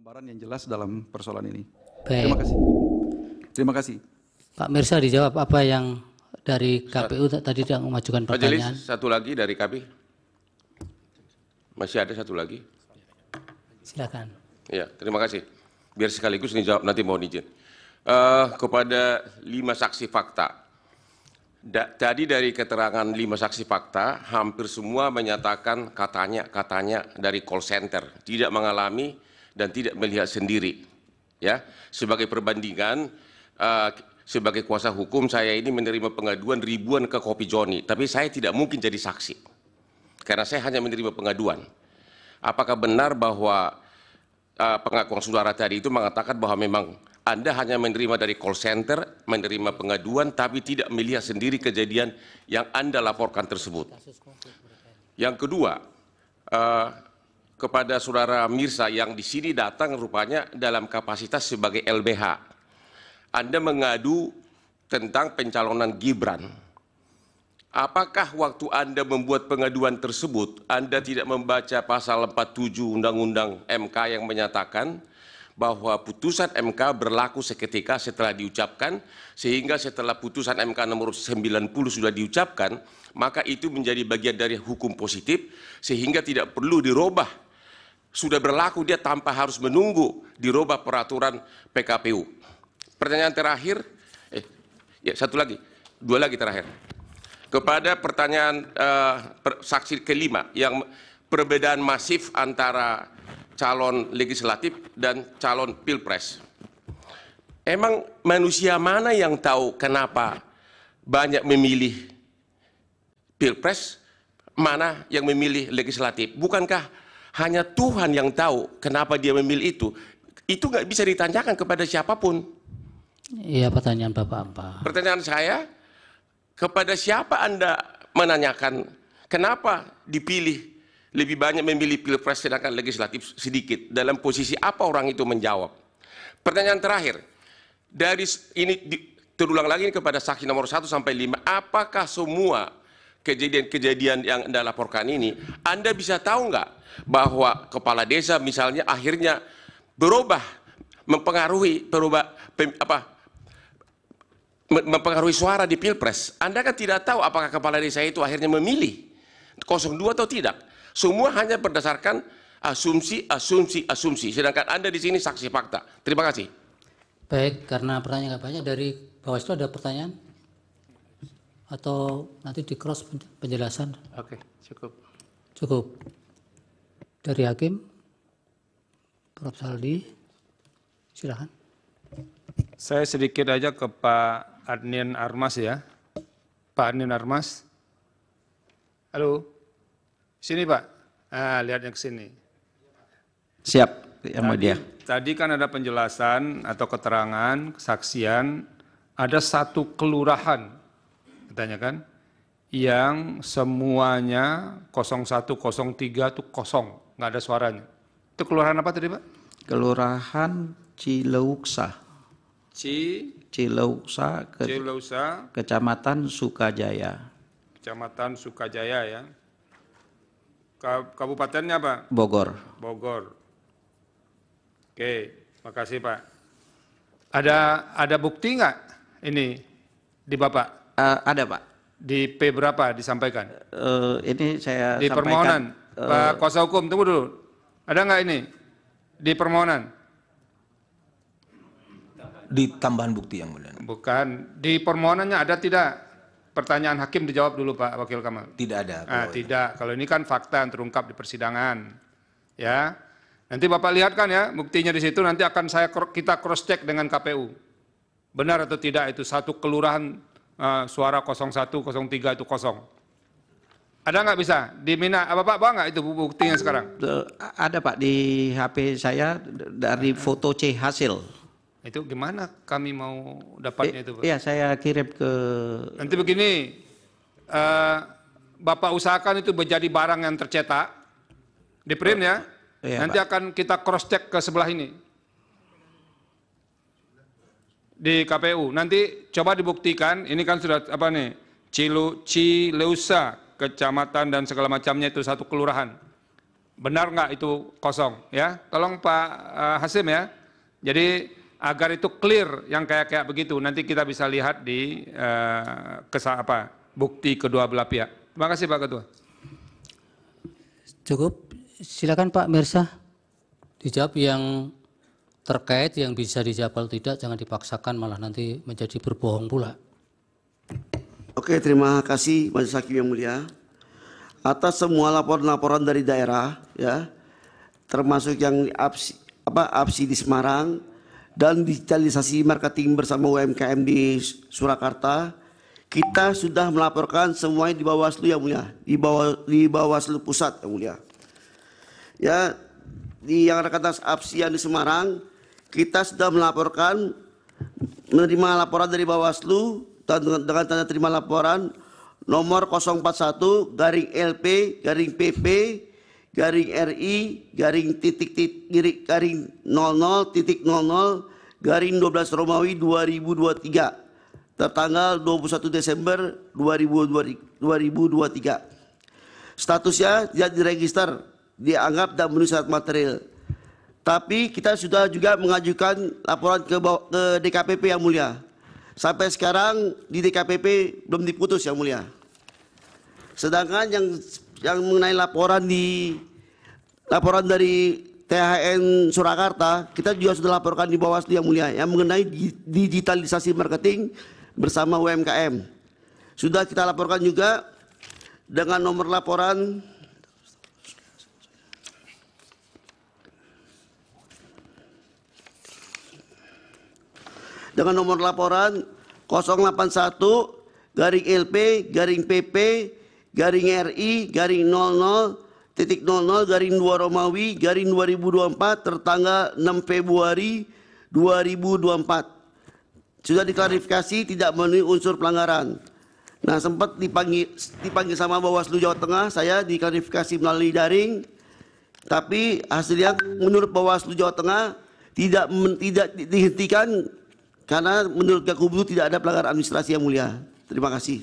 gambaran yang jelas dalam persoalan ini. Baik. Terima kasih. Terima kasih. Pak Mirsa dijawab apa yang dari KPU tadi tidak mengajukan Pak Jelis, pertanyaan. satu lagi dari kami. Masih ada satu lagi. Silakan. Ya, terima kasih. Biar sekaligus dijawab, nanti mohon izin. Kepada 5 saksi fakta. Tadi dari keterangan 5 saksi fakta, hampir semua menyatakan katanya dari call center, tidak mengalami dan tidak melihat sendiri. Ya, sebagai perbandingan, sebagai kuasa hukum saya ini menerima pengaduan ribuan ke Kopi Joni, tapi saya tidak mungkin jadi saksi karena saya hanya menerima pengaduan. Apakah benar bahwa pengakuan saudara tadi itu mengatakan bahwa memang Anda hanya menerima dari call center, menerima pengaduan, tapi tidak melihat sendiri kejadian yang Anda laporkan tersebut? Yang kedua, kepada saudara Mirsa yang di sini datang rupanya dalam kapasitas sebagai LBH. Anda mengadu tentang pencalonan Gibran. Apakah waktu Anda membuat pengaduan tersebut, Anda tidak membaca pasal 47 Undang-Undang MK yang menyatakan bahwa putusan MK berlaku seketika setelah diucapkan, sehingga setelah putusan MK nomor 90 sudah diucapkan, maka itu menjadi bagian dari hukum positif, sehingga tidak perlu dirubah. Sudah berlaku dia tanpa harus menunggu dirubah peraturan PKPU. Pertanyaan terakhir, satu lagi, 2 lagi terakhir. Kepada pertanyaan saksi kelima, yang perbedaan masif antara calon legislatif dan calon pilpres. Emang manusia mana yang tahu kenapa banyak memilih pilpres, mana yang memilih legislatif? Bukankah hanya Tuhan yang tahu kenapa dia memilih itu? Itu nggak bisa ditanyakan kepada siapapun. Iya, pertanyaan Bapak apa? Pertanyaan saya, kepada siapa Anda menanyakan kenapa dipilih lebih banyak memilih pilpres sedangkan legislatif sedikit? Dalam posisi apa orang itu menjawab? Pertanyaan terakhir, dari ini terulang lagi kepada saksi nomor 1 sampai 5, apakah semua kejadian-kejadian yang Anda laporkan ini, Anda bisa tahu nggak bahwa kepala desa misalnya akhirnya berubah, mempengaruhi suara di pilpres? Anda kan tidak tahu apakah kepala desa itu akhirnya memilih 02 atau tidak. Semua hanya berdasarkan asumsi. Sedangkan Anda di sini saksi fakta. Terima kasih. Baik, karena pertanyaan nggak banyak, dari Bawaslu ada pertanyaan? Atau nanti di cross penjelasan? Oke, cukup. Cukup. Dari Hakim, Prof. Saldi, silakan. Saya sedikit aja ke Pak Adnin Armas ya. Pak Adnin Armas. Halo. Sini Pak. Nah, lihatnya ke sini. Siap, Yang Mulia. Tadi kan ada penjelasan atau keterangan, kesaksian, ada satu kelurahan, katanya kan, yang semuanya 01, 03 itu kosong, nggak ada suaranya. Itu kelurahan apa tadi Pak? Kelurahan Cileuksa. Cileuksa, Kecamatan Sukajaya. Kecamatan Sukajaya ya. Kabupatennya apa? Bogor. Bogor. Oke, makasih Pak. Ada bukti nggak ini di Bapak? Ada Pak. Di P berapa disampaikan? Ini saya di sampaikan. Permohonan. Pak Kuasa Hukum, tunggu dulu. Ada nggak ini di permohonan? Di tambahan bukti yang mulia. Bukan. Di permohonannya ada tidak? Pertanyaan hakim dijawab dulu Pak Wakil Kamal. Tidak ada. Tidak. Kalau ini kan fakta yang terungkap di persidangan. Ya. Nanti Bapak lihat kan ya, buktinya di situ, nanti akan kita cross check dengan KPU. Benar atau tidak itu satu kelurahan suara 01, 03 itu kosong. Ada nggak bisa? Bapak bawa nggak itu buktinya sekarang? Ada Pak di HP saya dari foto C hasil. Itu gimana kami mau dapatnya itu Pak? Iya, saya kirim ke... Nanti begini, Bapak usahakan itu menjadi barang yang tercetak, di print ya. Iya, Nanti Pak. akan kita cross check ke sebelah ini. Di KPU. Nanti coba dibuktikan, ini kan sudah apa nih, Cileusa, kecamatan dan segala macamnya itu satu kelurahan. benar nggak itu kosong ya? Tolong Pak Hasim ya. Jadi agar itu clear yang kayak begitu, nanti kita bisa lihat di bukti kedua belah pihak. Terima kasih Pak Ketua. Cukup. Silakan Pak Mirsa. Dijawab yang terkait, yang bisa dijawab, kalau tidak jangan dipaksakan malah nanti menjadi berbohong pula. Oke, terima kasih Majelis Hakim yang mulia. Atas semua laporan-laporan dari daerah ya, termasuk yang APSI di Semarang dan digitalisasi marketing bersama UMKM di Surakarta, kita sudah melaporkan semuanya di Bawaslu yang mulia, di Bawaslu Pusat yang mulia. Ya, di yang atas APSI yang di Semarang, kita sudah menerima laporan dari Bawaslu dengan tanda terima laporan nomor 001-PP-PP-00.00/12 tertanggal 21 Desember 2023. Statusnya tidak diregister, dianggap dan memenuhi syarat material. Tapi kita sudah juga mengajukan laporan ke DKPP yang mulia. Sampai sekarang di DKPP belum diputus yang mulia. Sedangkan yang mengenai laporan dari THN Surakarta, kita juga sudah laporkan di Bawaslu yang mulia yang mengenai digitalisasi marketing bersama UMKM. Sudah kita laporkan juga dengan nomor laporan dengan nomor laporan 081-LP-PP-00.00/2 tertanggal 6 Februari 2024. Sudah diklarifikasi tidak memenuhi unsur pelanggaran. Nah, sempat dipanggil sama Bawaslu Jawa Tengah, saya diklarifikasi melalui daring, tapi hasilnya menurut Bawaslu Jawa Tengah tidak dihentikan karena menurut Gakumdu tidak ada pelanggaran administrasi yang mulia. Terima kasih.